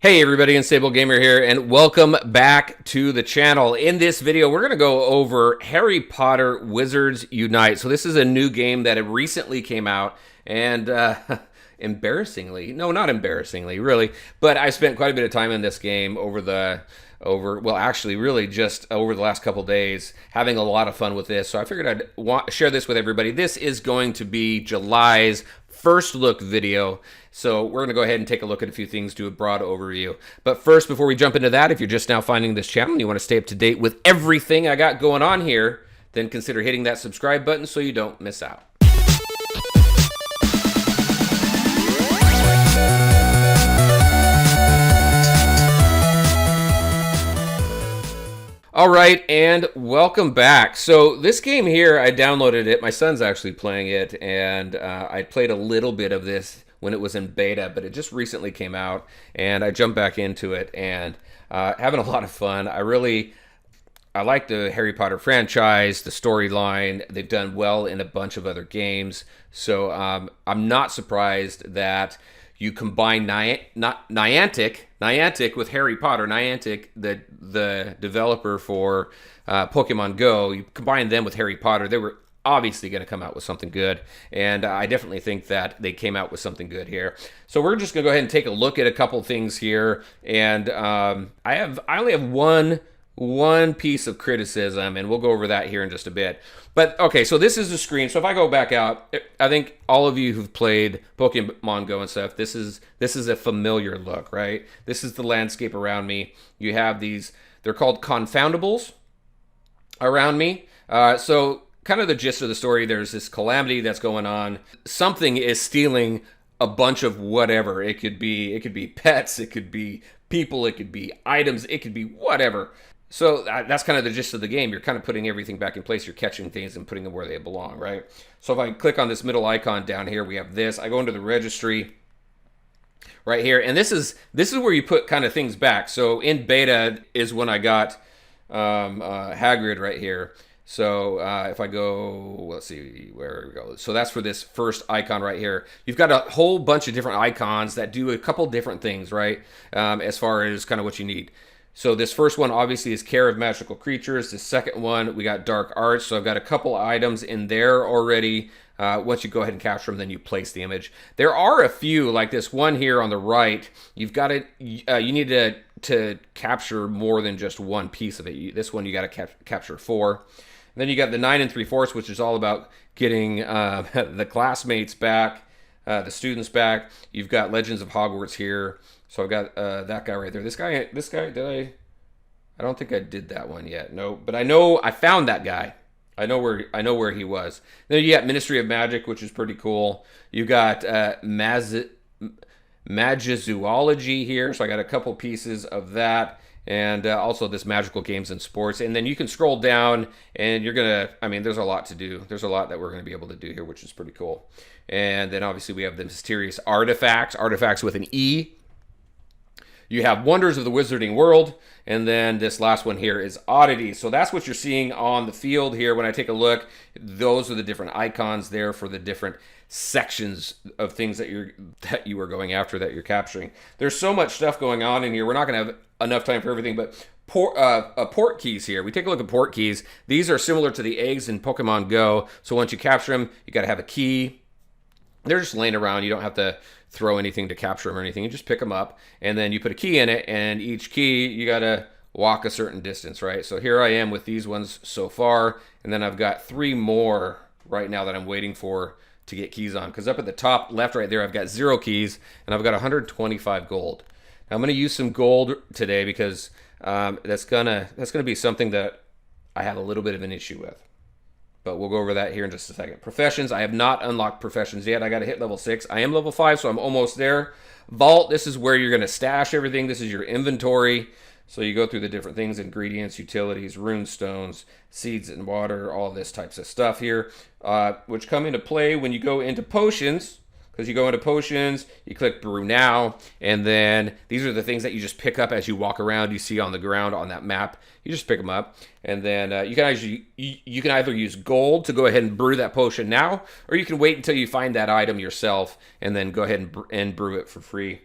Hey everybody, Unstable Gamer here, and welcome back to the channel. In this video, we're going to go over Harry Potter Wizards Unite. So this is a new game that recently came out, and embarrassingly, no, not embarrassingly, really, but I spent quite a bit of time in this game really just over the last couple days, having a lot of fun with this. So I figured I'd share this with everybody. This is going to be July's first look video. So we're going to go ahead and take a look at a few things, do a broad overview. But first, before we jump into that, if you're just now finding this channel and you want to stay up to date with everything I got going on here, then consider hitting that subscribe button so you don't miss out. All right, and welcome back. So this game here, I downloaded it. My son's actually playing it, and I played a little bit of this when it was in beta, but it just recently came out, and I jumped back into it, and having a lot of fun. I like the Harry Potter franchise, the storyline. They've done well in a bunch of other games, so I'm not surprised that you combine Niantic with Harry Potter. Niantic, the developer for Pokemon Go, you combine them with Harry Potter. They were obviously going to come out with something good, and I definitely think that they came out with something good here. So we're just going to go ahead and take a look at a couple things here, and I only have one piece of criticism, and we'll go over that here in just a bit. But okay, so this is the screen. So if I go back out, I think all of you who've played Pokemon Go and stuff, this is a familiar look, right? This is the landscape around me. You have these, they're called confoundables around me. So kind of the gist of the story, there's this calamity that's going on. Something is stealing a bunch of whatever. It could be pets, it could be people, it could be items, it could be whatever. So that's kind of the gist of the game. You're kind of putting everything back in place. You're catching things and putting them where they belong, right? So if I click on this middle icon down here, we have this. I go into the registry right here, and this is where you put kind of things back. So in beta is when I got Hagrid right here. So if I go, let's see, where we go. So that's for this first icon right here. You've got a whole bunch of different icons that do a couple different things, right? As far as kind of what you need. So this first one obviously is Care of Magical Creatures. The second one, we got Dark Arts. So I've got a couple items in there already. Once you go ahead and capture them, then you place the image. There are a few, like this one here on the right. You've got to, you need to capture more than just one piece of it. This one you got to capture 4. And then you got the 9 3/4, which is all about getting the classmates back, the students back. You've got Legends of Hogwarts here. So I've got that guy right there. This guy, I don't think I did that one yet. No, but I know I found that guy. I know where he was. Then you got Ministry of Magic, which is pretty cool. You got Magizoology here. So I got a couple pieces of that. And also this Magical Games and Sports. And then you can scroll down and there's a lot to do. There's a lot that we're going to be able to do here, which is pretty cool. And then obviously we have the mysterious artifacts with an E. You have Wonders of the Wizarding World, and then this last one here is Oddities. So that's what you're seeing on the field here. When I take a look, those are the different icons there for the different sections of things that you are going after, that you're capturing. There's so much stuff going on in here. We're not going to have enough time for everything, but port keys here. We take a look at port keys. These are similar to the eggs in Pokemon Go. So once you capture them, you got to have a key. They're just laying around. You don't have to throw anything to capture them or anything. You just pick them up, and then you put a key in it, and each key, you got to walk a certain distance, right? So here I am with these ones so far, and then I've got 3 more right now that I'm waiting for to get keys on, because up at the top left right there, I've got 0 keys, and I've got 125 gold. Now I'm going to use some gold today because that's gonna be something that I have a little bit of an issue with. But we'll go over that here in just a second. Professions, I have not unlocked professions yet. I got to hit level 6. I am level 5, so I'm almost there. Vault, this is where you're going to stash everything. This is your inventory. So you go through the different things, ingredients, utilities, rune stones, seeds and water, all this types of stuff here, which come into play when you go into potions. Because you go into potions, you click brew now, and then these are the things that you just pick up as you walk around. You see on the ground on that map. You just pick them up, and then you can either use gold to go ahead and brew that potion now, or you can wait until you find that item yourself and then go ahead and brew it for free.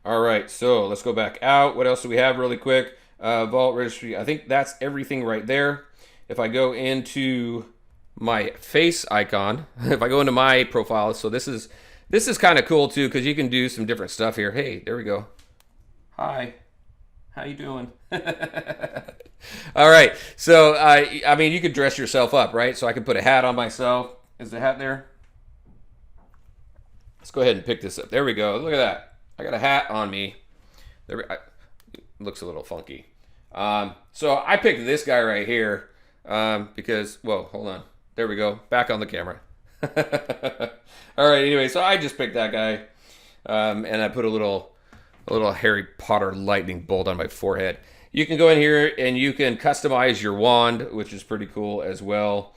All right, so let's go back out. What else do we have really quick? Vault registry. I think that's everything right there. If I go into my face icon, if I go into my profile, so this is kind of cool too because you can do some different stuff here. Hey, there we go. Hi, how you doing? All right, so I mean, you could dress yourself up, right? So I could put a hat on myself. Is the hat there? Let's go ahead and pick this up. There we go. Look at that. I got a hat on me. It looks a little funky. So I picked this guy right here because, whoa, hold on. There we go. Back on the camera. All right. Anyway, so I just picked that guy, and I put a little Harry Potter lightning bolt on my forehead. You can go in here and you can customize your wand, which is pretty cool as well.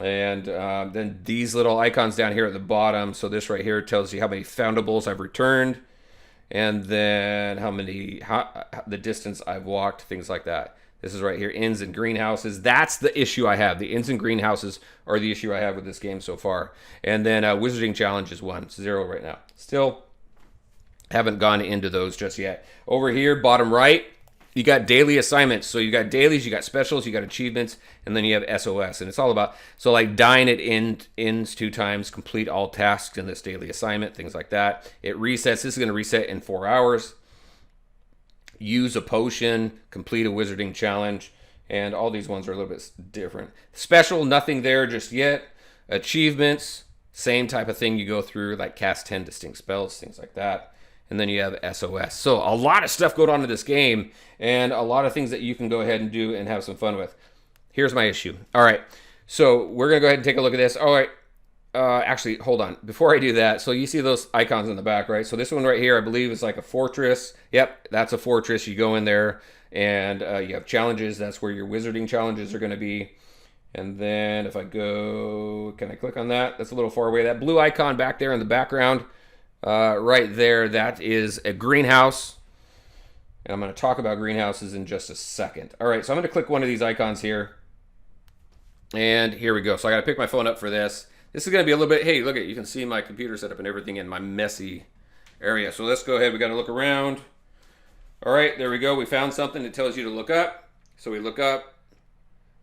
And then these little icons down here at the bottom. So this right here tells you how many foundables I've returned, and then the distance I've walked, things like that. This is right here, inns and greenhouses. That's the issue I have. The inns and greenhouses are the issue I have with this game so far. And then Wizarding Challenge is 1, 0 right now. Still haven't gone into those just yet. Over here, bottom right, you got daily assignments. So you got dailies, you got specials, you got achievements, and then you have SOS. And it's all about, so like dine at inns 2 times, complete all tasks in this daily assignment, things like that. It resets. This is going to reset in 4 hours. Use a potion, complete a wizarding challenge, and all these ones are a little bit different. Special, nothing there just yet. Achievements, same type of thing you go through, like cast 10 distinct spells, things like that. And then you have SOS. So a lot of stuff going on in this game, and a lot of things that you can go ahead and do and have some fun with. Here's my issue. All right, so we're going to go ahead and take a look at this. All right, actually, hold on. Before I do that, so you see those icons in the back, right? So this one right here, I believe, is like a fortress. Yep, that's a fortress. You go in there, and you have challenges. That's where your wizarding challenges are going to be. And then if I go, can I click on that? That's a little far away. That blue icon back there in the background, right there, that is a greenhouse. And I'm going to talk about greenhouses in just a second. All right, so I'm going to click one of these icons here. And here we go. So I got to pick my phone up for this. This is going to be a little bit, hey, look at, you can see my computer setup and everything in my messy area. So let's go ahead. We got to look around. All right, there we go. We found something that tells you to look up. So we look up.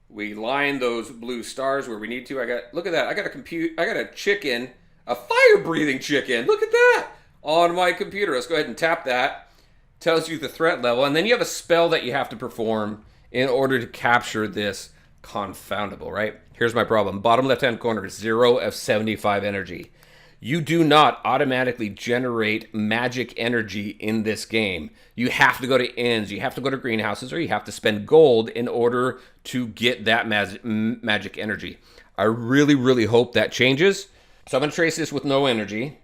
We line those blue stars where we need to. Look at that. I got a chicken, a fire-breathing chicken. Look at that on my computer. Let's go ahead and tap that. Tells you the threat level. And then you have a spell that you have to perform in order to capture this confoundable, right? Here's my problem. Bottom left-hand corner, 0 of 75 energy. You do not automatically generate magic energy in this game. You have to go to inns, you have to go to greenhouses, or you have to spend gold in order to get that magic energy. I really, really hope that changes. So I'm going to trace this with no energy.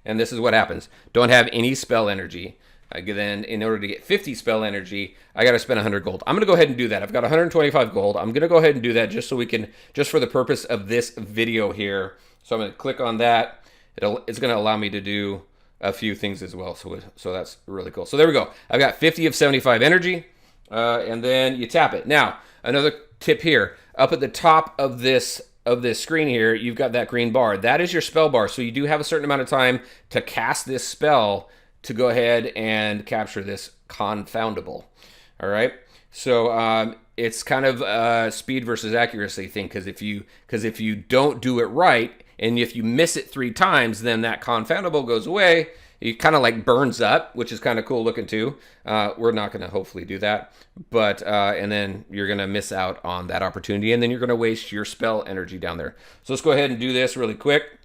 And this is what happens. Don't have any spell energy. Then in order to get 50 spell energy, I got to spend 100 gold. I'm going to go ahead and do that. I've got 125 gold. I'm going to go ahead and do that just so we can, just for the purpose of this video here. So I'm going to click on that. It's going to allow me to do a few things as well. So that's really cool. So there we go. I've got 50 of 75 energy, and then you tap it. Now, another tip here. Up at the top of this screen here, you've got that green bar. That is your spell bar. So you do have a certain amount of time to cast this spell to go ahead and capture this confoundable. All right. So it's kind of a speed versus accuracy thing, because if you don't do it right, and if you miss it 3 times, then that confoundable goes away. It kind of like burns up, which is kind of cool looking too. We're not going to hopefully do that, but and then you're going to miss out on that opportunity, and then you're going to waste your spell energy down there. So let's go ahead and do this really quick.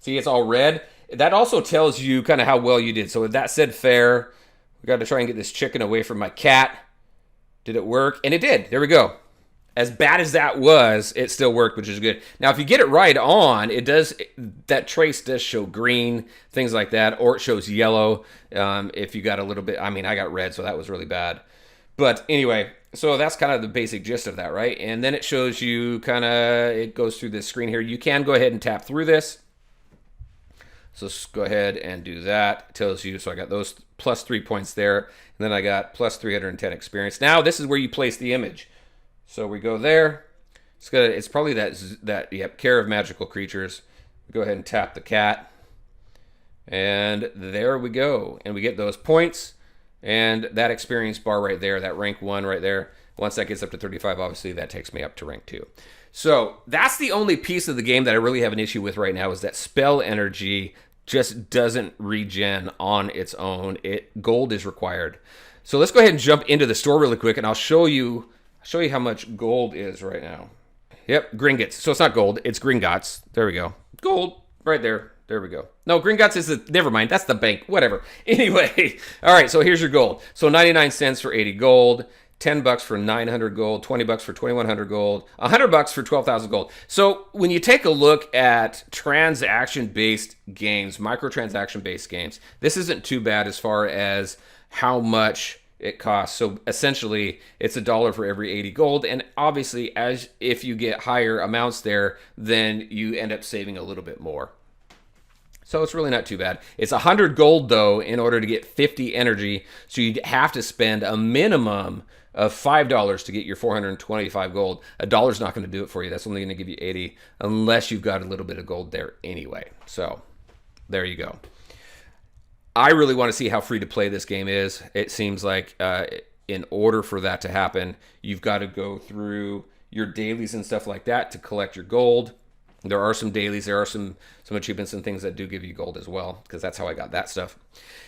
See, it's all red. That also tells you kind of how well you did. So with that said fair, we got to try and get this chicken away from my cat. Did it work? And it did. There we go. As bad as that was, it still worked, which is good. Now, if you get it right on, that trace does show green, things like that, or it shows yellow. If you got a little bit, I mean, I got red, so that was really bad. But anyway, so that's kind of the basic gist of that, right? And then it shows you it goes through this screen here. You can go ahead and tap through this. So let's go ahead and do that. It tells you, so I got those plus 3 points there, and then I got plus 310 experience. Now this is where you place the image. So we go there. It's probably that care of magical creatures. Go ahead and tap the cat. And there we go. And we get those points and that experience bar right there, that rank 1 right there. Once that gets up to 35, obviously that takes me up to rank 2. So that's the only piece of the game that I really have an issue with right now, is that spell energy just doesn't regen on its own. Gold is required. So let's go ahead and jump into the store really quick, and I'll show you how much gold is right now. Yep, Gringotts. So it's not gold, it's Gringotts. There we go. Gold right there. There we go. No, Gringotts is the, never mind, that's the bank, whatever. Anyway, all right, so here's your gold. So 99 cents for 80 gold, 10 bucks for 900 gold, 20 bucks for 2100 gold, 100 bucks for 12,000 gold. So when you take a look at transaction-based games, microtransaction-based games, this isn't too bad as far as how much it costs. So essentially, it's $1 for every 80 gold, and obviously, as if you get higher amounts there, then you end up saving a little bit more. So it's really not too bad. It's 100 gold, though, in order to get 50 energy. So you'd have to spend a minimum of $5 to get your 425 gold. $1's not going to do it for you. That's only going to give you 80 unless you've got a little bit of gold there anyway. So there you go. I really want to see how free to play this game is. It seems like in order for that to happen, you've got to go through your dailies and stuff like that to collect your gold. There are some dailies, there are some achievements and things that do give you gold as well, because that's how I got that stuff.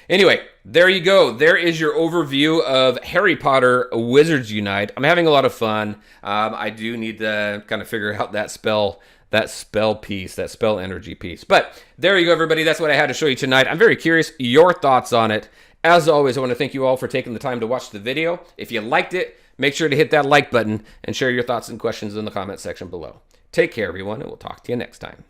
Anyway, there you go. There is your overview of Harry Potter Wizards Unite. I'm having a lot of fun. I do need to kind of figure out that spell piece, that spell energy piece. But there you go, everybody. That's what I had to show you tonight. I'm very curious your thoughts on it. As always, I want to thank you all for taking the time to watch the video. If you liked it, make sure to hit that like button and share your thoughts and questions in the comment section below. Take care, everyone, and we'll talk to you next time.